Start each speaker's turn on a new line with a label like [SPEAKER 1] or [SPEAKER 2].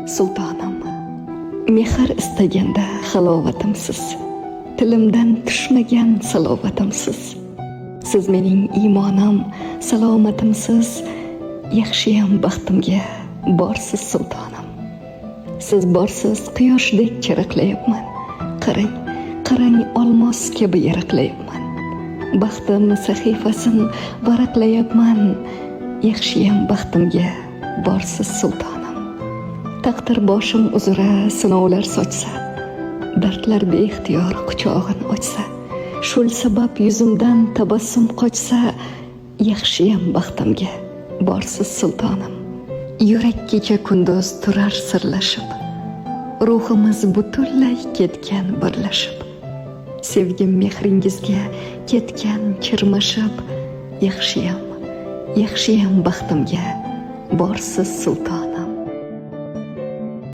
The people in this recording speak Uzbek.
[SPEAKER 1] Sultonim, mehr istaganda halovatimsiz, tilimdan tushmagan salovatimsiz. Siz mening iymonim, salomatimsiz, yaxshiyam baxtimga borsiz sultonim. Siz borsiz quyoshdek charaqlayapman. Qarang, qarang olmos kabi yaraqlayapman. Baxtim sahifasin varaqlayapman. Yaxshiyam baxtimga borsiz sultonim. Taqdir boshim uzra sinovlar sochsa, dardlar beixtiyor quchog'in ochsa, shul sabab yuzimdan tabassum qochsa, yaxshiyam baxtimga borsiz sultonim. Yurak kecha kunduz turar sirlashib, ruhimiz butunlay ketgan birlashib, sevgim mehringizga ketgan chirmashib, yaxshiyam baxtimga borsiz sultonim.